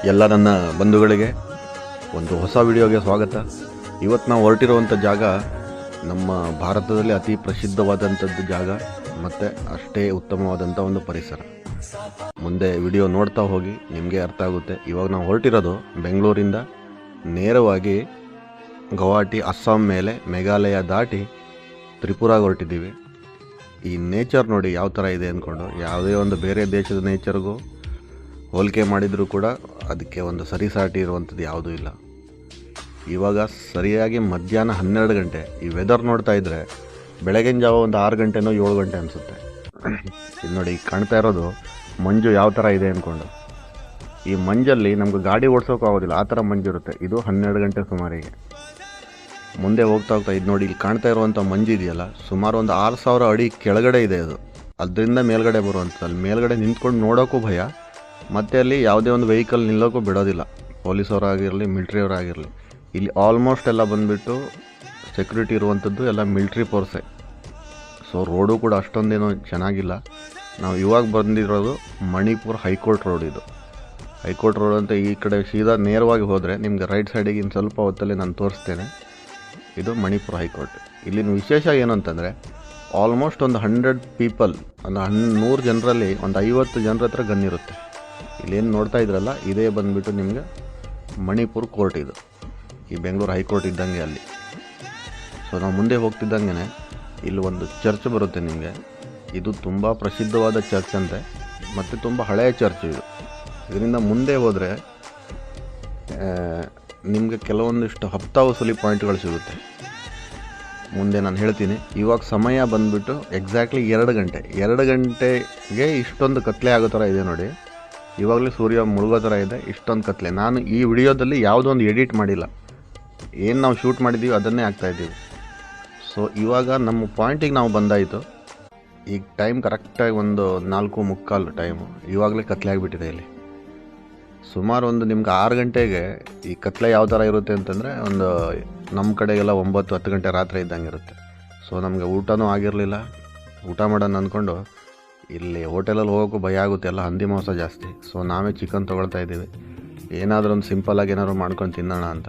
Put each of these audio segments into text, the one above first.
ಎಲ್ಲ ನನ್ನ ಬಂಧುಗಳಿಗೆ ಒಂದು ಹೊಸ ವಿಡಿಯೋಗೆ ಸ್ವಾಗತ. ಇವತ್ತು ನಾವು ಹೊರಟಿರುವಂಥ ಜಾಗ ನಮ್ಮ ಭಾರತದಲ್ಲಿ ಅತಿ ಪ್ರಸಿದ್ಧವಾದಂಥದ್ದು ಜಾಗ ಮತ್ತು ಅಷ್ಟೇ ಉತ್ತಮವಾದಂಥ ಒಂದು ಪರಿಸರ. ಮುಂದೆ ವಿಡಿಯೋ ನೋಡ್ತಾ ಹೋಗಿ ನಿಮಗೆ ಅರ್ಥ ಆಗುತ್ತೆ. ಇವಾಗ ನಾವು ಹೊರಟಿರೋದು ಬೆಂಗಳೂರಿಂದ ನೇರವಾಗಿ ಗೌಹಾಟಿ ಅಸ್ಸಾಂ ಮೇಲೆ ಮೇಘಾಲಯ ದಾಟಿ ತ್ರಿಪುರಾಗೆ ಹೊರಟಿದ್ದೀವಿ. ಈ ನೇಚರ್ ನೋಡಿ ಯಾವ ಥರ ಇದೆ ಅಂದ್ಕೊಂಡು, ಯಾವುದೇ ಒಂದು ಬೇರೆ ದೇಶದ ನೇಚರ್ಗೂ ಹೋಲಿಕೆ ಮಾಡಿದರೂ ಕೂಡ ಅದಕ್ಕೆ ಒಂದು ಸರಿಸಾಟಿ ಇರುವಂಥದ್ದು ಯಾವುದೂ ಇಲ್ಲ. ಇವಾಗ ಸರಿಯಾಗಿ ಮಧ್ಯಾಹ್ನ 12 ಗಂಟೆ. ಈ ವೆದರ್ ನೋಡ್ತಾ ಇದ್ದರೆ ಬೆಳಗಿನ ಜಾವ ಒಂದು 6 ಗಂಟೆನೋ 7 ಗಂಟೆ ಅನಿಸುತ್ತೆ. ಇದು ನೋಡಿ ಕಾಣ್ತಾ ಇರೋದು ಮಂಜು ಯಾವ ಥರ ಇದೆ ಅಂದ್ಕೊಂಡು. ಈ ಮಂಜಲ್ಲಿ ನಮ್ಗೆ ಗಾಡಿ ಓಡಿಸೋಕೆ ಆಗೋದಿಲ್ಲ, ಆ ಥರ ಮಂಜಿರುತ್ತೆ. ಇದು 12 ಗಂಟೆ ಸುಮಾರಿಗೆ. ಮುಂದೆ ಹೋಗ್ತಾ ಇದು ನೋಡಿ, ಇಲ್ಲಿ ಕಾಣ್ತಾ ಇರುವಂಥ ಮಂಜು ಇದೆಯಲ್ಲ, ಸುಮಾರು ಒಂದು 6000 ಅಡಿ ಕೆಳಗಡೆ ಇದೆ. ಅದು ಅದರಿಂದ ಮೇಲ್ಗಡೆ ಬರುವಂಥದ್ದು. ಅಲ್ಲಿ ಮೇಲ್ಗಡೆ ನಿಂತ್ಕೊಂಡು ನೋಡೋಕ್ಕೂ ಭಯ, ಮತ್ತು ಅಲ್ಲಿ ಯಾವುದೇ ಒಂದು ವೆಹಿಕಲ್ ನಿಲ್ಲೋಕ್ಕೂ ಬಿಡೋದಿಲ್ಲ. ಪೊಲೀಸವರಾಗಿರಲಿ, ಮಿಲ್ಟ್ರಿಯವರಾಗಿರಲಿ. ಇಲ್ಲಿ ಆಲ್ಮೋಸ್ಟ್ ಎಲ್ಲ ಬಂದುಬಿಟ್ಟು ಸೆಕ್ಯೂರಿಟಿ ಇರುವಂಥದ್ದು ಎಲ್ಲ ಮಿಲ್ಟ್ರಿ ಫೋರ್ಸೇ. ಸೊ ರೋಡು ಕೂಡ ಅಷ್ಟೊಂದೇನೋ ಚೆನ್ನಾಗಿಲ್ಲ. ನಾವು ಇವಾಗ ಬಂದಿರೋದು ಮಣಿಪುರ್ ಹೈಕೋರ್ಟ್ ರೋಡ್. ಇದು ಹೈಕೋರ್ಟ್ ರೋಡ್ ಅಂತ ಈ ಕಡೆ ಸೀದಾ ನೇರವಾಗಿ ಹೋದರೆ ನಿಮಗೆ ರೈಟ್ ಸೈಡಿಗೆ ಇನ್ನು ಸ್ವಲ್ಪ ಹೊತ್ತಲ್ಲಿ ನಾನು ತೋರಿಸ್ತೇನೆ. ಇದು ಮಣಿಪುರ್ ಹೈಕೋರ್ಟ್. ಇಲ್ಲಿನ ವಿಶೇಷ ಏನು ಅಂತಂದರೆ, ಆಲ್ಮೋಸ್ಟ್ ಒಂದು 100 ಪೀಪಲ್, ಒಂದು 100 ಜನರಲ್ಲಿ ಒಂದು 50 ಜನರ ಹತ್ರ ಗನ್ ಇರುತ್ತೆ. ಇಲ್ಲೇನು ನೋಡ್ತಾ ಇದ್ರಲ್ಲ, ಇದೇ ಬಂದುಬಿಟ್ಟು ನಿಮಗೆ ಮಣಿಪುರ್ ಕೋರ್ಟ್. ಇದು ಈ ಬೆಂಗಳೂರು ಹೈಕೋರ್ಟ್ ಇದ್ದಂಗೆ ಅಲ್ಲಿ. ಸೊ ನಾವು ಮುಂದೆ ಹೋಗ್ತಿದ್ದಂಗೆ ಇಲ್ಲಿ ಒಂದು ಚರ್ಚ್ ಬರುತ್ತೆ ನಿಮಗೆ. ಇದು ತುಂಬ ಪ್ರಸಿದ್ಧವಾದ ಚರ್ಚ್ ಅಂತೆ, ಮತ್ತು ತುಂಬ ಹಳೆಯ ಚರ್ಚ್ ಇದು. ಇದರಿಂದ ಮುಂದೆ ಹೋದರೆ ನಿಮಗೆ ಕೆಲವೊಂದಿಷ್ಟು ಹಪ್ತಾ ವಸೂಲಿ ಪಾಯಿಂಟ್ಗಳು ಸಿಗುತ್ತೆ. ಮುಂದೆ ನಾನು ಹೇಳ್ತೀನಿ. ಇವಾಗ ಸಮಯ ಬಂದುಬಿಟ್ಟು ಎಕ್ಸಾಕ್ಟ್ಲಿ 2 ಗಂಟೆ. 2 ಗಂಟೆಗೆ ಇಷ್ಟೊಂದು ಕತ್ಲೆ ಆಗೋ ಥರ ಇದೆ ನೋಡಿ. ಇವಾಗಲೇ ಸೂರ್ಯ ಮುಳುಗೋ ಥರ ಇದೆ, ಇಷ್ಟೊಂದು ಕತ್ಲೆ. ನಾನು ಈ ವಿಡಿಯೋದಲ್ಲಿ ಯಾವುದೋ ಒಂದು ಎಡಿಟ್ ಮಾಡಿಲ್ಲ, ಏನು ನಾವು ಶೂಟ್ ಮಾಡಿದ್ದೀವಿ ಅದನ್ನೇ ಹಾಕ್ತಾಯಿದ್ದೀವಿ. ಸೊ ಇವಾಗ ನಮ್ಮ ಪಾಯಿಂಟಿಗೆ ನಾವು ಬಂದಾಯಿತು. ಈಗ ಟೈಮ್ ಕರೆಕ್ಟಾಗಿ ಒಂದು 4:45 ಟೈಮು. ಇವಾಗಲೇ ಕತ್ಲೆ ಆಗಿಬಿಟ್ಟಿದೆ ಇಲ್ಲಿ. ಸುಮಾರು ಒಂದು ನಿಮ್ಗೆ 6 ಗಂಟೆಗೆ ಈ ಕತ್ಲೆ ಯಾವ ಥರ ಇರುತ್ತೆ ಅಂತಂದರೆ, ಒಂದು ನಮ್ಮ ಕಡೆಗೆಲ್ಲ 9-10 ಗಂಟೆ ರಾತ್ರಿ ಇದ್ದಂಗೆ ಇರುತ್ತೆ. ಸೊ ನಮಗೆ ಊಟನೂ ಆಗಿರಲಿಲ್ಲ. ಊಟ ಮಾಡೋಣ ಅಂದ್ಕೊಂಡು ಇಲ್ಲಿ ಹೋಟೆಲಲ್ಲಿ ಹೋಗೋಕ್ಕೂ ಭಯ ಆಗುತ್ತೆ, ಎಲ್ಲ ಹಂದಿ ಮಾಂಸ ಜಾಸ್ತಿ. ಸೊ ನಾವೇ ಚಿಕನ್ ತೊಗೊಳ್ತಾ ಇದ್ದೀವಿ, ಏನಾದರೂ ಒಂದು ಸಿಂಪಲ್ಲಾಗಿ ಏನಾದ್ರು ಮಾಡ್ಕೊಂಡು ತಿನ್ನೋಣ ಅಂತ.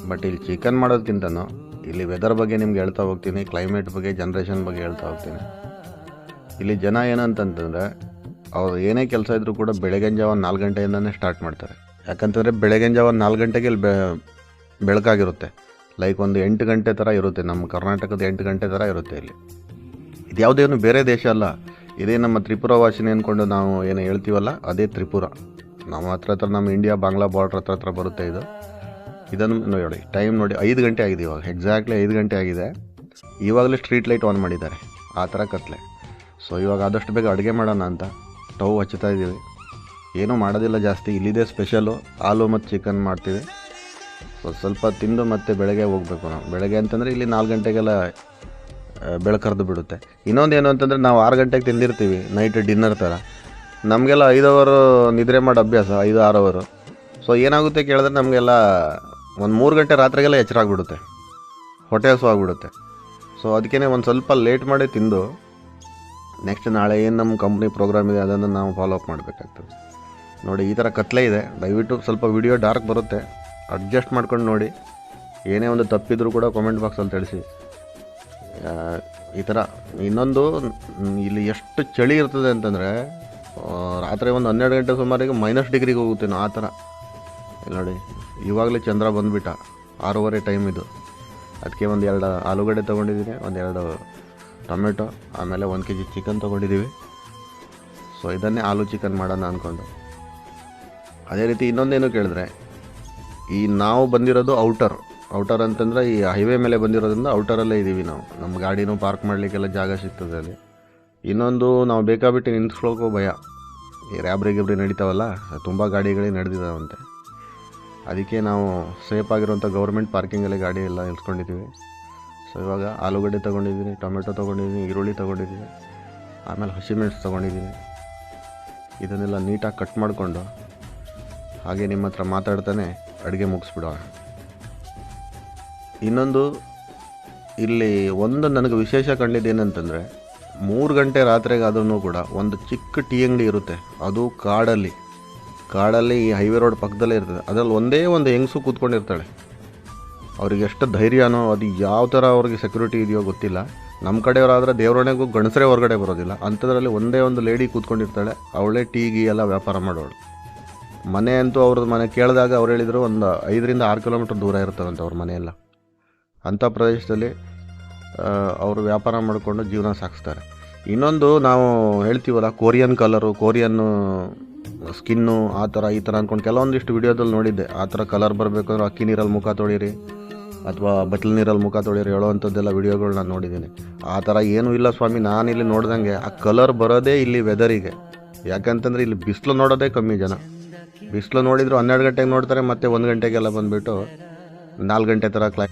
ಬಟ್ ಇಲ್ಲಿ ಚಿಕನ್ ಮಾಡೋದಕ್ಕಿಂತನೂ ಇಲ್ಲಿ ವೆದರ್ ಬಗ್ಗೆ ನಿಮ್ಗೆ ಹೇಳ್ತಾ ಹೋಗ್ತೀನಿ, ಕ್ಲೈಮೇಟ್ ಬಗ್ಗೆ, ಜನ್ರೇಷನ್ ಬಗ್ಗೆ ಹೇಳ್ತಾ ಹೋಗ್ತೀನಿ. ಇಲ್ಲಿ ಜನ ಏನಂತಂತಂದರೆ, ಅವ್ರು ಏನೇ ಕೆಲಸ ಇದ್ದರೂ ಕೂಡ ಬೆಳಗಿನ ಜಾವ 4 ಗಂಟೆಯಿಂದನೇ ಸ್ಟಾರ್ಟ್ ಮಾಡ್ತಾರೆ. ಯಾಕಂತಂದರೆ ಬೆಳಗಿನ ಜಾವ 4 ಗಂಟೆಗೆ ಇಲ್ಲಿ ಬೆಳಕಾಗಿರುತ್ತೆ. ಲೈಕ್ ಒಂದು 8 ಗಂಟೆ ಥರ ಇರುತ್ತೆ. ನಮ್ಮ ಕರ್ನಾಟಕದ 8 ಗಂಟೆ ಥರ ಇರುತ್ತೆ ಇಲ್ಲಿ. ಇದು ಯಾವುದೇನು ಬೇರೆ ದೇಶ ಅಲ್ಲ, ಇದೇ ನಮ್ಮ ತ್ರಿಪುರ ವಾಸಿನಿ ಅಂದ್ಕೊಂಡು ನಾವು ಏನು ಹೇಳ್ತೀವಲ್ಲ, ಅದೇ ತ್ರಿಪುರ. ನಮ್ಮ ಹತ್ರ ನಮ್ಮ ಇಂಡಿಯಾ ಬಾಂಗ್ಲಾ ಬಾರ್ಡ್ರ್ ಹತ್ರ ಬರುತ್ತೆ ಇದು. ಇದನ್ನು ನೋಡಿ, ಟೈಮ್ ನೋಡಿ 5 ಗಂಟೆ ಆಗಿದೆ. ಇವಾಗ ಎಕ್ಸಾಕ್ಟ್ಲಿ 5 ಗಂಟೆ ಆಗಿದೆ. ಇವಾಗಲೇ ಸ್ಟ್ರೀಟ್ ಲೈಟ್ ಆನ್ ಮಾಡಿದ್ದಾರೆ, ಆ ಥರ ಕತ್ಲೆ. ಸೊ ಇವಾಗ ಆದಷ್ಟು ಬೇಗ ಅಡುಗೆ ಮಾಡೋಣ ಅಂತ ಸ್ಟವ್ ಹಚ್ಚುತ್ತಾ ಇದ್ದೀವಿ. ಏನೂ ಮಾಡೋದಿಲ್ಲ ಜಾಸ್ತಿ. ಇಲ್ಲಿದೆ ಸ್ಪೆಷಲು ಹಾಲು ಮತ್ತು ಚಿಕನ್ ಮಾಡ್ತೀವಿ. ಸೊ ಸ್ವಲ್ಪ ತಿಂದು ಮತ್ತೆ ಬೆಳಗ್ಗೆ ಹೋಗಬೇಕು ನಾವು. ಬೆಳಗ್ಗೆ ಅಂತಂದರೆ ಇಲ್ಲಿ 4 ಗಂಟೆಗೆಲ್ಲ ಬೆಳಕರ್ದು ಬಿಡುತ್ತೆ. ಇನ್ನೊಂದು ಏನು ಅಂತಂದರೆ, ನಾವು 6 ಗಂಟೆಗೆ ತಿಂದಿರ್ತೀವಿ ನೈಟ್ ಡಿನ್ನರ್ ಥರ. ನಮಗೆಲ್ಲ 5 ಅವರ್ ನಿದ್ರೆ ಮಾಡೋ ಅಭ್ಯಾಸ, 5-6 ಅವರು. ಸೊ ಏನಾಗುತ್ತೆ ಕೇಳಿದ್ರೆ, ನಮಗೆಲ್ಲ ಒಂದು 3 ಗಂಟೆ ರಾತ್ರಿಗೆಲ್ಲ ಎಚ್ಚರ ಆಗಿಬಿಡುತ್ತೆ, ಹೊಟ್ಟೆ ಹಸು ಆಗಿಬಿಡುತ್ತೆ. ಸೊ ಅದಕ್ಕೇ ಒಂದು ಸ್ವಲ್ಪ ಲೇಟ್ ಮಾಡಿ ತಿಂದು ನೆಕ್ಸ್ಟ್ ನಾಳೆ ಏನು ನಮ್ಮ ಕಂಪ್ನಿ ಪ್ರೋಗ್ರಾಮ್ ಇದೆ ಅದನ್ನು ನಾವು ಫಾಲೋ ಅಪ್ ಮಾಡಬೇಕಾಗ್ತದೆ. ನೋಡಿ ಈ ಥರ ಕತ್ಲೆ ಇದೆ. ದಯವಿಟ್ಟು ಸ್ವಲ್ಪ ವಿಡಿಯೋ ಡಾರ್ಕ್ ಬರುತ್ತೆ, ಅಡ್ಜಸ್ಟ್ ಮಾಡ್ಕೊಂಡು ನೋಡಿ. ಏನೇ ಒಂದು ತಪ್ಪಿದ್ರೂ ಕೂಡ ಕಾಮೆಂಟ್ ಬಾಕ್ಸಲ್ಲಿ ತಿಳಿಸಿ. ಈ ಥರ ಇನ್ನೊಂದು, ಇಲ್ಲಿ ಎಷ್ಟು ಚಳಿ ಇರ್ತದೆ ಅಂತಂದರೆ, ರಾತ್ರಿ ಒಂದು 12 ಗಂಟೆ ಸುಮಾರಿಗೆ -ಡಿಗ್ರಿಗೆ ಹೋಗುತ್ತೇನೋ ಆ ಥರ. ನೋಡಿ ಇವಾಗಲೇ ಚಂದ್ರ ಬಂದುಬಿಟ್ಟ. 6:30 ಟೈಮ್ ಇದು. ಅದಕ್ಕೆ ಒಂದು 2 ಆಲೂಗಡ್ಡೆ ತೊಗೊಂಡಿದ್ದೀನಿ, ಒಂದು 2 ಟೊಮೆಟೊ, ಆಮೇಲೆ 1 kg ಚಿಕನ್ ತೊಗೊಂಡಿದ್ದೀವಿ. ಸೊ ಇದನ್ನೇ ಆಲೂ ಚಿಕನ್ ಮಾಡೋಣ ಅಂದ್ಕೊಂಡು. ಅದೇ ರೀತಿ ಇನ್ನೊಂದೇನು ಕೇಳಿದ್ರೆ, ಈ ನಾವು ಬಂದಿರೋದು ಔಟರ್ ಅಂತಂದರೆ ಈ ಹೈವೇ ಮೇಲೆ ಬಂದಿರೋದ್ರಿಂದ ಔಟರಲ್ಲೇ ಇದ್ದೀವಿ ನಾವು. ನಮ್ಮ ಗಾಡಿನೂ ಪಾರ್ಕ್ ಮಾಡಲಿಕ್ಕೆಲ್ಲ ಜಾಗ ಸಿಗ್ತದೆ ಅಲ್ಲಿ. ಇನ್ನೊಂದು, ನಾವು ಬೇಕಾಬಿಟ್ಟು ನಿಂತ್ಕೊಳ್ಳೋಕ್ಕೂ ಭಯ. ಈ ರ್ಯಾಬ್ರಿ ನಡೀತಾವಲ್ಲ, ತುಂಬ ಗಾಡಿಗಳಿಗೆ ನಡೆದಿದ್ದಾವಂತೆ. ಅದಕ್ಕೆ ನಾವು ಸೇಫ್ ಆಗಿರುವಂಥ ಗೌರ್ಮೆಂಟ್ ಪಾರ್ಕಿಂಗಲ್ಲಿ ಗಾಡಿ ಎಲ್ಲ ನಿಲ್ಸ್ಕೊಂಡಿದ್ದೀವಿ. ಸೊ ಇವಾಗ ಆಲೂಗಡ್ಡೆ ತೊಗೊಂಡಿದ್ದೀನಿ, ಟೊಮೆಟೊ ತೊಗೊಂಡಿದ್ದೀನಿ, ಈರುಳ್ಳಿ ತೊಗೊಂಡಿದ್ದೀನಿ, ಆಮೇಲೆ ಹಸಿಮೆಣಸು ತೊಗೊಂಡಿದ್ದೀನಿ. ಇದನ್ನೆಲ್ಲ ನೀಟಾಗಿ ಕಟ್ ಮಾಡಿಕೊಂಡು ಹಾಗೆ ನಿಮ್ಮ ಹತ್ರ ಮಾತಾಡ್ತಾನೆ ಅಡುಗೆ ಮುಗಿಸ್ಬಿಡೋಣ. ಇನ್ನೊಂದು, ಇಲ್ಲಿ ಒಂದು ನನಗೆ ವಿಶೇಷ ಕಂಡಿದ್ದೇನೆಂತಂದರೆ, 3 ಗಂಟೆ ರಾತ್ರಿಗಾದ್ರೂ ಕೂಡ ಒಂದು ಚಿಕ್ಕ ಟೀ ಅಂಗಡಿ ಇರುತ್ತೆ. ಅದು ಕಾಡಲ್ಲಿ ಕಾಡಲ್ಲಿ ಈ ಹೈವೇ ರೋಡ್ ಪಕ್ಕದಲ್ಲೇ ಇರ್ತದೆ. ಅದರಲ್ಲಿ ಒಂದೇ ಒಂದು ಹೆಂಗಸು ಕೂತ್ಕೊಂಡಿರ್ತಾಳೆ. ಅವ್ರಿಗೆ ಎಷ್ಟು ಧೈರ್ಯನೋ, ಅದು ಯಾವ ಥರ ಅವ್ರಿಗೆ ಸೆಕ್ಯೂರಿಟಿ ಇದೆಯೋ ಗೊತ್ತಿಲ್ಲ. ನಮ್ಮ ಕಡೆಯವರಾದರೆ ದೇವರಣೆಗೂ ಗಂಡಸರೇ ಹೊರಗಡೆ ಬರೋದಿಲ್ಲ. ಅಂಥದ್ರಲ್ಲಿ ಒಂದೇ ಒಂದು ಲೇಡಿ ಕೂತ್ಕೊಂಡಿರ್ತಾಳೆ. ಅವಳೇ ಟೀ ಗೀ ಎಲ್ಲ ವ್ಯಾಪಾರ ಮಾಡೋಳು. ಮನೆ ಅಂತೂ ಅವ್ರದ್ದು ಮನೆ ಕೇಳಿದಾಗ ಅವ್ರು ಹೇಳಿದರು ಒಂದು 5-6 ಕಿಲೋಮೀಟ್ರ್ ದೂರ ಇರ್ತದಂತೆ ಅವ್ರ ಮನೆಯೆಲ್ಲ. ಅಂಥ ಪ್ರದೇಶದಲ್ಲಿ ಅವರು ವ್ಯಾಪಾರ ಮಾಡಿಕೊಂಡು ಜೀವನ ಸಾಗಿಸ್ತಾರೆ. ಇನ್ನೊಂದು ನಾವು ಹೇಳ್ತೀವಲ್ಲ, ಕೊರಿಯನ್ ಕಲರು, ಕೊರಿಯನ್ನು ಸ್ಕಿನ್ನು, ಆ ಥರ ಈ ಥರ ಅಂದ್ಕೊಂಡು ಕೆಲವೊಂದಿಷ್ಟು ವಿಡಿಯೋದಲ್ಲಿ ನೋಡಿದ್ದೆ. ಆ ಥರ ಕಲರ್ ಬರಬೇಕು ಅಂದ್ರೆ ಅಕ್ಕಿ ನೀರಲ್ಲಿ ಮುಖ ತೊಳೀರಿ ಅಥವಾ ಬಟ್ಲು ನೀರಲ್ಲಿ ಮುಖ ತೊಳೀರಿ ಹೇಳೋವಂಥದ್ದೆಲ್ಲ ವಿಡಿಯೋಗಳು ನಾನು ನೋಡಿದ್ದೀನಿ. ಆ ಥರ ಏನೂ ಇಲ್ಲ ಸ್ವಾಮಿ. ನಾನಿಲ್ಲಿ ನೋಡ್ದಂಗೆ ಆ ಕಲರ್ ಬರೋದೇ ಇಲ್ಲಿ ವೆದರಿಗೆ. ಯಾಕಂತಂದರೆ ಇಲ್ಲಿ ಬಿಸಿಲು ನೋಡೋದೇ ಕಮ್ಮಿ ಜನ. ಬಿಸಿಲು ನೋಡಿದ್ರು 12 ಗಂಟೆಗೆ ನೋಡ್ತಾರೆ, ಮತ್ತು 1 ಗಂಟೆಗೆಲ್ಲ ಬಂದುಬಿಟ್ಟು 4 ಗಂಟೆ ಥರ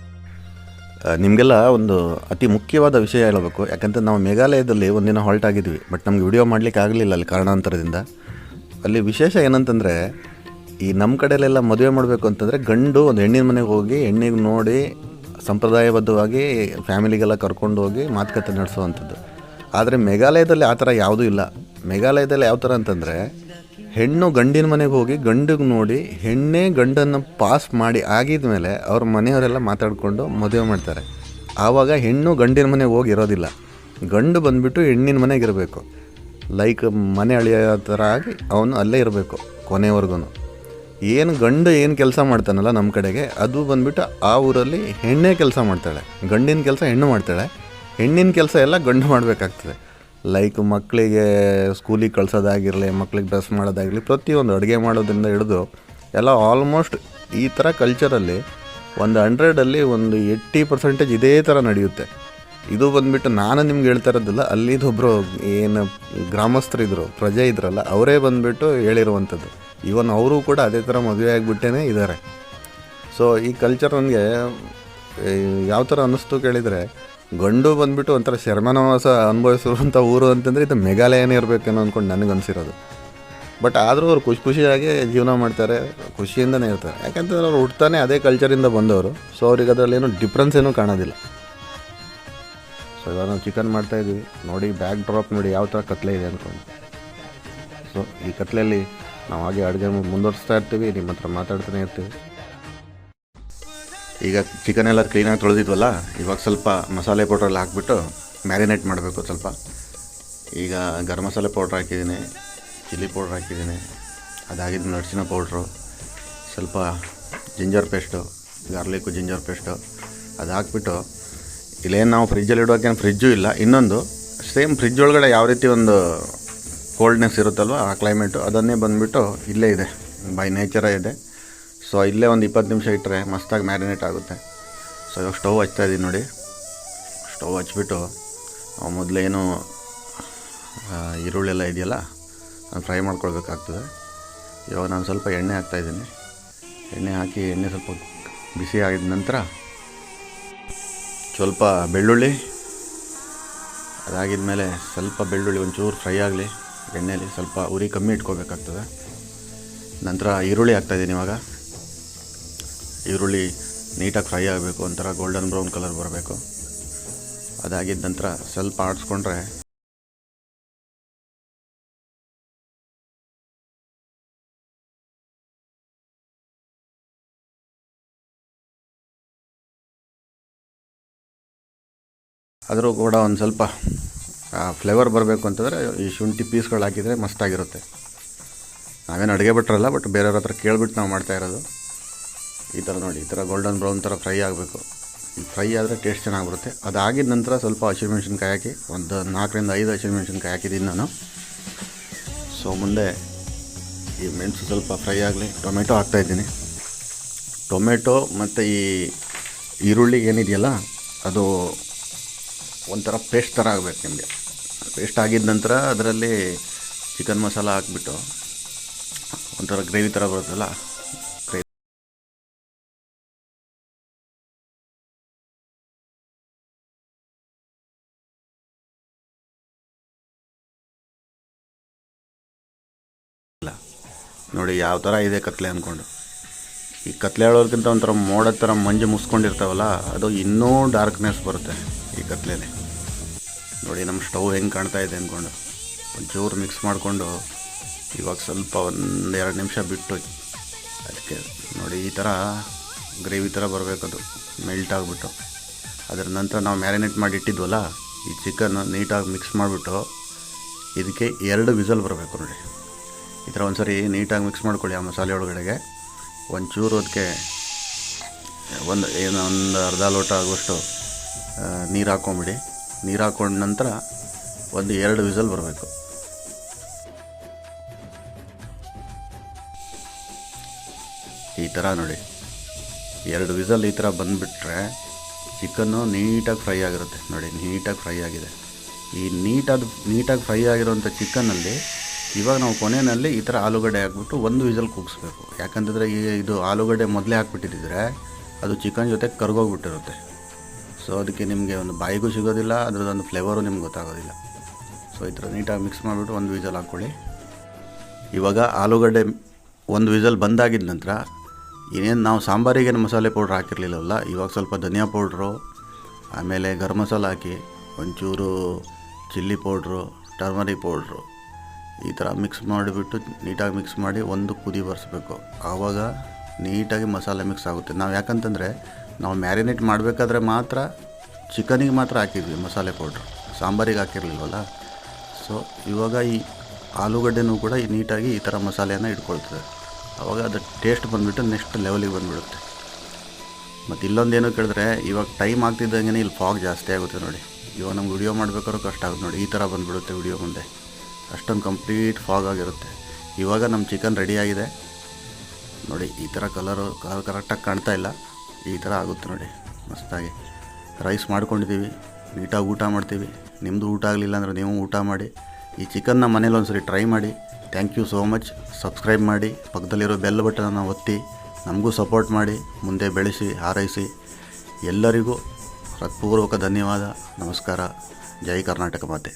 ನಿಮಗೆಲ್ಲ ಒಂದು ಅತಿ ಮುಖ್ಯವಾದ ವಿಷಯ ಹೇಳಬೇಕು. ಯಾಕಂದರೆ ನಾವು ಮೇಘಾಲಯದಲ್ಲಿ ಒಂದಿನ ಹಾಲ್ಟ್ ಆಗಿದ್ವಿ, ಬಟ್ ನಮ್ಗೆ ವಿಡಿಯೋ ಮಾಡಲಿಕ್ಕೆ ಆಗಲಿಲ್ಲ ಅಲ್ಲಿ ಕಾರಣಾಂತರದಿಂದ. ಅಲ್ಲಿ ವಿಶೇಷ ಏನಂತಂದರೆ, ಈ ನಮ್ಮ ಕಡೆಯಲ್ಲೆಲ್ಲ ಮದುವೆ ಮಾಡಬೇಕು ಅಂತಂದರೆ ಗಂಡು ಒಂದು ಹೆಣ್ಣಿನ ಮನೆಗೆ ಹೋಗಿ ಹೆಣ್ಣಿಗೆ ನೋಡಿ ಸಂಪ್ರದಾಯಬದ್ಧವಾಗಿ ಫ್ಯಾಮಿಲಿಗೆಲ್ಲ ಕರ್ಕೊಂಡು ಹೋಗಿ ಮಾತುಕತೆ ನಡೆಸುವಂಥದ್ದು. ಆದರೆ ಮೇಘಾಲಯದಲ್ಲಿ ಆ ಥರ ಯಾವುದೂ ಇಲ್ಲ. ಮೇಘಾಲಯದಲ್ಲಿ ಯಾವ ಥರ ಅಂತಂದರೆ, ಹೆಣ್ಣು ಗಂಡಿನ ಮನೆಗೆ ಹೋಗಿ ಗಂಡಿಗೆ ನೋಡಿ ಹೆಣ್ಣೇ ಗಂಡನ್ನು ಪಾಸ್ ಮಾಡಿ ಆಗಿದ ಮೇಲೆ ಅವ್ರ ಮನೆಯವರೆಲ್ಲ ಮಾತಾಡಿಕೊಂಡು ಮದುವೆ ಮಾಡ್ತಾರೆ. ಆವಾಗ ಹೆಣ್ಣು ಗಂಡಿನ ಮನೆಗೆ ಹೋಗಿ ಇರೋದಿಲ್ಲ, ಗಂಡು ಬಂದುಬಿಟ್ಟು ಹೆಣ್ಣಿನ ಮನೆಗೆ ಇರಬೇಕು. ಲೈಕ್ ಮನೆ ಅಳಿಯೋ ಥರ ಆಗಿ ಅವನು ಅಲ್ಲೇ ಇರಬೇಕು ಕೊನೆವರೆಗೂ. ಏನು ಗಂಡು ಏನು ಕೆಲಸ ಮಾಡ್ತಾನಲ್ಲ ನಮ್ಮ ಕಡೆಗೆ, ಅದು ಬಂದುಬಿಟ್ಟು ಆ ಊರಲ್ಲಿ ಹೆಣ್ಣೇ ಕೆಲಸ ಮಾಡ್ತಾಳೆ. ಗಂಡಿನ ಕೆಲಸ ಹೆಣ್ಣು ಮಾಡ್ತಾಳೆ, ಹೆಣ್ಣಿನ ಕೆಲಸ ಎಲ್ಲ ಗಂಡು ಮಾಡಬೇಕಾಗ್ತದೆ. ಲೈಕ್ ಮಕ್ಕಳಿಗೆ ಸ್ಕೂಲಿಗೆ ಕಳ್ಸೋದಾಗಿರಲಿ, ಮಕ್ಳಿಗೆ ಡ್ರೆಸ್ ಮಾಡೋದಾಗಿರಲಿ, ಪ್ರತಿಯೊಂದು ಅಡುಗೆ ಮಾಡೋದ್ರಿಂದ ಹಿಡಿದು ಎಲ್ಲ ಆಲ್ಮೋಸ್ಟ್ ಈ ಥರ ಕಲ್ಚರಲ್ಲಿ ಒಂದು 100ಅಲ್ಲಿ ಒಂದು 80% ಇದೇ ಥರ ನಡೆಯುತ್ತೆ. ಇದು ಬಂದುಬಿಟ್ಟು ನಾನು ನಿಮ್ಗೆ ಹೇಳ್ತಾ ಇರೋದಿಲ್ಲ, ಅಲ್ಲಿದೊಬ್ಬರು ಏನು ಗ್ರಾಮಸ್ಥರಿದ್ದರು, ಪ್ರಜೆ ಇದ್ರಲ್ಲ, ಅವರೇ ಬಂದುಬಿಟ್ಟು ಹೇಳಿರುವಂಥದ್ದು. ಇವನ್ ಅವರು ಕೂಡ ಅದೇ ಥರ ಮದುವೆ ಆಗಿಬಿಟ್ಟೇ ಇದ್ದಾರೆ. ಸೊ ಈ ಕಲ್ಚರ್ ನನಗೆ ಯಾವ ಥರ ಅನ್ನಿಸ್ತು ಕೇಳಿದರೆ, ಗಂಡು ಬಂದುಬಿಟ್ಟು ಒಂಥರ ಶರ್ಮನವಾಸ ಅನುಭವಿಸಿರುವಂಥ ಊರು ಅಂತಂದರೆ ಇದು ಮೇಘಾಲಯನೇ ಇರಬೇಕೇನೋ ಅಂದ್ಕೊಂಡು ನನಗೆ ಅನಿಸಿರೋದು. ಬಟ್ ಆದರೂ ಅವ್ರು ಖುಷಿಯಾಗಿ ಜೀವನ ಮಾಡ್ತಾರೆ, ಖುಷಿಯಿಂದನೇ ಇರ್ತಾರೆ. ಯಾಕಂತಂದ್ರೆ ಅವ್ರು ಹುಟ್ತಾನೆ ಅದೇ ಕಲ್ಚರಿಂದ ಬಂದವರು. ಸೊ ಅವ್ರಿಗೆ ಅದರಲ್ಲಿ ಏನೂ ಡಿಫ್ರೆನ್ಸ್ ಏನೂ ಕಾಣೋದಿಲ್ಲ. ಸೊ ಇವಾಗ ನಾವು ಚಿಕನ್ ಮಾಡ್ತಾಯಿದ್ದೀವಿ ನೋಡಿ, ಬ್ಯಾಕ್ ಡ್ರಾಪ್ ನೋಡಿ ಯಾವ ಥರ ಕತ್ಲೆ ಇದೆ ಅಂದ್ಕೊಂಡು. ಸೊ ಈ ಕತ್ಲೆಯಲ್ಲಿ ನಾವು ಹಾಗೆ ಅಡುಗೆ ಮುಂದುವರಿಸ್ತಾ ಇರ್ತೀವಿ, ನಿಮ್ಮ ಹತ್ರ ಮಾತಾಡ್ತಾನೆ ಇರ್ತೀವಿ. ಈಗ ಚಿಕನ್ ಎಲ್ಲ ಕ್ಲೀನಾಗಿ ತೊಳೆದಿದ್ವಲ್ಲ, ಇವಾಗ ಸ್ವಲ್ಪ ಮಸಾಲೆ ಪೌಡ್ರೆಲ್ಲ ಹಾಕ್ಬಿಟ್ಟು ಮ್ಯಾರಿನೇಟ್ ಮಾಡಬೇಕು ಸ್ವಲ್ಪ. ಈಗ ಗರಂ ಮಸಾಲೆ ಪೌಡ್ರ್ ಹಾಕಿದ್ದೀನಿ, ಚಿಲ್ಲಿ ಪೌಡ್ರ್ ಹಾಕಿದ್ದೀನಿ, ಅದಾಗಿದ್ದು ಅರಿಶಿನ ಪೌಡ್ರು, ಸ್ವಲ್ಪ ginger paste, garlic ginger paste ಅದು ಹಾಕ್ಬಿಟ್ಟು, ಇಲ್ಲೇನು ನಾವು ಫ್ರಿಜ್ಜಲ್ಲಿ ಇಡೋಕ್ಕೇನು ಫ್ರಿಜ್ಜು ಇಲ್ಲ. ಇನ್ನೊಂದು ಸೇಮ್ ಫ್ರಿಜ್ ಒಳಗಡೆ ಯಾವ ರೀತಿ ಒಂದು ಕೋಲ್ಡ್ನೆಸ್ ಇರುತ್ತಲ್ವ ಆ ಕ್ಲೈಮೇಟು, ಅದನ್ನೇ ಬಂದುಬಿಟ್ಟು ಇಲ್ಲೇ ಇದೆ, ಬೈ ನೇಚರೇ ಇದೆ. ಸೊ ಇಲ್ಲೇ ಒಂದು 20 ನಿಮಿಷ ಇಟ್ಟರೆ ಮಸ್ತಾಗಿ ಮ್ಯಾರಿನೇಟ್ ಆಗುತ್ತೆ. ಸೊ ಇವಾಗ ಸ್ಟವ್ ಹಚ್ತಾಯಿದ್ದೀನಿ ನೋಡಿ. ಸ್ಟವ್ ಹಚ್ಬಿಟ್ಟು ಮೊದಲೇನು ಈರುಳ್ಳಿ ಎಲ್ಲ ಇದೆಯಲ್ಲ ನಾನು ಫ್ರೈ ಮಾಡ್ಕೊಳ್ಬೇಕಾಗ್ತದೆ. ಇವಾಗ ನಾನು ಸ್ವಲ್ಪ ಎಣ್ಣೆ ಹಾಕ್ತಾಯಿದ್ದೀನಿ. ಎಣ್ಣೆ ಹಾಕಿ ಎಣ್ಣೆ ಸ್ವಲ್ಪ ಬಿಸಿ ಆಗಿದ ನಂತರ ಸ್ವಲ್ಪ ಬೆಳ್ಳುಳ್ಳಿ, ಅದಾಗಿದ ಮೇಲೆ ಸ್ವಲ್ಪ ಬೆಳ್ಳುಳ್ಳಿ ಒಂಚೂರು ಫ್ರೈ ಆಗಲಿ ಎಣ್ಣೆಯಲ್ಲಿ, ಸ್ವಲ್ಪ ಉರಿ ಕಮ್ಮಿ ಇಟ್ಕೋಬೇಕಾಗ್ತದೆ. ನಂತರ ಈರುಳ್ಳಿ ಹಾಕ್ತಾಯಿದ್ದೀನಿ. ಇವಾಗ ಈರುಳ್ಳಿ ನೀಟಾಗಿ ಫ್ರೈ ಆಗಬೇಕು, ಒಂಥರ ಗೋಲ್ಡನ್ ಬ್ರೌನ್ ಕಲರ್ ಬರಬೇಕು. ಅದಾಗಿದ್ದ ನಂತರ ಸ್ವಲ್ಪ ಆಡಿಸ್ಕೊಂಡ್ರೆ ಆದರೂ ಕೂಡ ಒಂದು ಸ್ವಲ್ಪ ಫ್ಲೇವರ್ ಬರಬೇಕು ಅಂತಂದರೆ ಈ ಶುಂಠಿ ಪೀಸ್ಗಳು ಹಾಕಿದರೆ ಮಸ್ತಾಗಿರುತ್ತೆ. ನಾವೇನು ಅಡುಗೆ ಬಿಟ್ರಲ್ಲ, ಬಟ್ ಬೇರೆಯವ್ರ ಹತ್ರ ಕೇಳಿಬಿಟ್ಟು ನಾವು ಮಾಡ್ತಾಯಿರೋದು. ಈ ಥರ ನೋಡಿ, ಈ ಥರ ಗೋಲ್ಡನ್ ಬ್ರೌನ್ ಥರ ಫ್ರೈ ಆಗಬೇಕು. ಈ ಫ್ರೈ ಆದರೆ ಟೇಸ್ಟ್ ಚೆನ್ನಾಗಿ ಬರುತ್ತೆ. ಅದಾಗಿದ ನಂತರ ಸ್ವಲ್ಪ ಹಸಿಮೆಣ್ಸಿನ್ಕಾಯಿ ಹಾಕಿ, ಒಂದು 4-5 ಹಸಿಮೆಣ್ಸಿನ್ಕಾಯಿ ಹಾಕಿದ್ದೀನಿ ನಾನು. ಸೊ ಮುಂದೆ ಈ ಮೆಣಸು ಸ್ವಲ್ಪ ಫ್ರೈ ಆಗಲಿ, ಟೊಮೆಟೊ ಹಾಕ್ತಾಯಿದ್ದೀನಿ. ಟೊಮೆಟೊ ಮತ್ತು ಈ ಈರುಳ್ಳಿ ಏನಿದೆಯಲ್ಲ ಅದು ಒಂಥರ ಪೇಸ್ಟ್ ಥರ ಆಗಬೇಕು ನಿಮಗೆ. ಪೇಸ್ಟ್ ಆಗಿದ ನಂತರ ಅದರಲ್ಲಿ ಚಿಕನ್ ಮಸಾಲ ಹಾಕ್ಬಿಟ್ಟು ಒಂಥರ ಗ್ರೇವಿ ಥರ ಬರುತ್ತಲ್ಲ, ಗ್ರೇವಿ ನೋಡಿ ಯಾವ ಥರ ಇದೆ ಕತ್ಲೆ ಅಂದ್ಕೊಂಡು. ಈ ಕತ್ಲೆ ಹೇಳೋದಕ್ಕಿಂತ ಒಂಥರ ಮೋಡದ ಥರ ಮಂಜು ಮುಸ್ಕೊಂಡಿರ್ತಾವಲ್ಲ, ಅದು ಇನ್ನೂ ಡಾರ್ಕ್ನೆಸ್ ಬರುತ್ತೆ ಈ ಕತ್ಲೆಯಲ್ಲಿ. ನೋಡಿ ನಮ್ಮ ಸ್ಟವ್ ಹೆಂಗೆ ಕಾಣ್ತಾ ಇದೆ ಅಂದ್ಕೊಂಡು ಒಂಚೂರು ಮಿಕ್ಸ್ ಮಾಡಿಕೊಂಡು ಇವಾಗ ಸ್ವಲ್ಪ 1-2 ನಿಮಿಷ ಬಿಟ್ಟು ಅದಕ್ಕೆ ನೋಡಿ ಈ ಥರ ಗ್ರೇವಿ ಥರ ಬರಬೇಕದು ಮೆಲ್ಟ್ ಆಗಿಬಿಟ್ಟು. ಅದರ ನಂತರ ನಾವು ಮ್ಯಾರಿನೇಟ್ ಮಾಡಿ ಇಟ್ಟಿದ್ವಲ್ಲ ಈ ಚಿಕನ್ ನೀಟಾಗಿ ಮಿಕ್ಸ್ ಮಾಡಿಬಿಟ್ಟು ಇದಕ್ಕೆ 2 ವಿಸಲ್ ಬರಬೇಕು ನೋಡಿ. ಈ ಥರ ಒಂದು ಸರಿ ನೀಟಾಗಿ ಮಿಕ್ಸ್ ಮಾಡ್ಕೊಳ್ಳಿ ಆ ಮಸಾಲೆ ಒಳಗಡೆಗೆ. ಒಂಚೂರು ಅದಕ್ಕೆ ಒಂದು ಅರ್ಧ ಲೋಟ ಆಗುವಷ್ಟು ನೀರು ಹಾಕ್ಕೊಂಬಿಡಿ. ನೀರು ಹಾಕ್ಕೊಂಡ ನಂತರ 1-2 ವಿಸಲ್ ಬರಬೇಕು. ಈ ಥರ ನೋಡಿ 2 ವಿಸಲ್ ಈ ಥರ ಬಂದುಬಿಟ್ರೆ ಚಿಕನ್ನು ನೀಟಾಗಿ ಫ್ರೈ ಆಗಿರುತ್ತೆ. ನೋಡಿ ನೀಟಾಗಿ ಫ್ರೈ ಆಗಿದೆ. ಈ ನೀಟಾಗಿ ಫ್ರೈ ಆಗಿರೋಂಥ ಚಿಕನ್ನಲ್ಲಿ ಇವಾಗ ನಾವು ಕೊನೆಯಲ್ಲಿ ಈ ಥರ ಆಲೂಗಡ್ಡೆ ಹಾಕ್ಬಿಟ್ಟು 1 ವಿಸಲ್ ಕೂಗಿಸ್ಬೇಕು. ಯಾಕಂತಂದರೆ ಇದು ಆಲೂಗಡ್ಡೆ ಮೊದಲೇ ಹಾಕ್ಬಿಟ್ಟಿದ್ದರೆ ಅದು ಚಿಕನ್ ಜೊತೆ ಕರ್ಗೋಗ್ಬಿಟ್ಟಿರುತ್ತೆ. ಸೊ ಅದಕ್ಕೆ ನಿಮಗೆ ಒಂದು ಬಾಯಿಗೂ ಸಿಗೋದಿಲ್ಲ, ಅದರದ್ದೊಂದು ಫ್ಲೇವರು ನಿಮ್ಗೆ ಗೊತ್ತಾಗೋದಿಲ್ಲ. ಸೊ ಈ ಥರ ನೀಟಾಗಿ ಮಿಕ್ಸ್ ಮಾಡಿಬಿಟ್ಟು 1 ವಿಸಲ್ ಹಾಕ್ಕೊಳ್ಳಿ. ಇವಾಗ ಆಲೂಗಡ್ಡೆ 1 ವಿಸಲ್ ಬಂದಾಗಿದ್ದ ನಂತರ ಇನ್ನೇನು ನಾವು ಸಾಂಬಾರಿಗೆ ಮಸಾಲೆ ಪೌಡ್ರ್ ಹಾಕಿರಲಿಲ್ಲವಲ್ಲ, ಇವಾಗ ಸ್ವಲ್ಪ ಧನಿಯಾ ಪೌಡ್ರು, ಆಮೇಲೆ ಗರಂ ಮಸಾಲ ಹಾಕಿ, ಒಂಚೂರು ಚಿಲ್ಲಿ ಪೌಡ್ರು, ಟರ್ಮರಿಕ್ ಪೌಡ್ರು ಈ ಥರ ಮಿಕ್ಸ್ ಮಾಡಿಬಿಟ್ಟು ನೀಟಾಗಿ ಮಿಕ್ಸ್ ಮಾಡಿ ಒಂದು ಕುದಿ ಬರೆಸ್ಬೇಕು. ಆವಾಗ ನೀಟಾಗಿ ಮಸಾಲೆ ಮಿಕ್ಸ್ ಆಗುತ್ತೆ. ನಾವು ಯಾಕಂತಂದರೆ ನಾವು ಮ್ಯಾರಿನೇಟ್ ಮಾಡಬೇಕಾದ್ರೆ ಮಾತ್ರ ಚಿಕನಿಗೆ ಮಾತ್ರ ಹಾಕಿದ್ವಿ ಮಸಾಲೆ ಪೌಡ್ರು, ಸಾಂಬಾರಿಗೆ ಹಾಕಿರಲಿಲ್ವಲ್ಲ. ಸೊ ಇವಾಗ ಈ ಆಲೂಗಡ್ಡೆನೂ ಕೂಡ ನೀಟಾಗಿ ಈ ಥರ ಮಸಾಲೆಯನ್ನು ಇಟ್ಕೊಳ್ತದೆ. ಆವಾಗ ಅದು ಟೇಸ್ಟ್ ಬಂದುಬಿಟ್ಟು ನೆಕ್ಸ್ಟ್ ಲೆವೆಲಿಗೆ ಬಂದುಬಿಡುತ್ತೆ. ಮತ್ತು ಇಲ್ಲೊಂದೇನು ಕೇಳಿದ್ರೆ ಇವಾಗ ಟೈಮ್ ಆಗ್ತಿದ್ದಂಗೆ ಇಲ್ಲಿ ಫಾಗ್ ಜಾಸ್ತಿ ಆಗುತ್ತೆ ನೋಡಿ. ಇವಾಗ ನಮ್ಗೆ ವಿಡಿಯೋ ಮಾಡಬೇಕಾದ್ರೂ ಕಷ್ಟ ಆಗುತ್ತೆ ನೋಡಿ. ಈ ಥರ ಬಂದುಬಿಡುತ್ತೆ ವಿಡಿಯೋ ಮುಂದೆ, ಅಷ್ಟೊಂದು ಕಂಪ್ಲೀಟ್ ಫಾಗ್ ಆಗಿರುತ್ತೆ. ಇವಾಗ ನಮ್ಮ ಚಿಕನ್ ರೆಡಿಯಾಗಿದೆ ನೋಡಿ. ಈ ಥರ ಕಲರ್ ಕರೆಕ್ಟಾಗಿ ಕಾಣ್ತಾ ಇಲ್ಲ, ಈ ಥರ ಆಗುತ್ತೆ ನೋಡಿ ಮಸ್ತಾಗಿ. ರೈಸ್ ಮಾಡ್ಕೊಂಡಿದ್ದೀವಿ, ನೀಟಾಗಿ ಊಟ ಮಾಡ್ತೀವಿ. ನಿಮ್ಮದು ಊಟ ಆಗಲಿಲ್ಲ ಅಂದರೆ ನೀವು ಊಟ ಮಾಡಿ. ಈ ಚಿಕನ್ನ ಮನೇಲಿ ಒಂದು ಸರಿ ಟ್ರೈ ಮಾಡಿ. Thank you so much. Subscribe ಮಾಡಿ, ಪಕ್ಕದಲ್ಲಿರೋ ಬೆಲ್ ಬಟನನ್ನು ಒತ್ತಿ ನಮಗೂ ಸಪೋರ್ಟ್ ಮಾಡಿ, ಮುಂದೆ ಬೆಳೆಸಿ ಹಾರೈಸಿ. ಎಲ್ಲರಿಗೂ ಹೃತ್ಪೂರ್ವಕ ಧನ್ಯವಾದ. ನಮಸ್ಕಾರ. ಜೈ ಕರ್ನಾಟಕ ಮಾತೆ.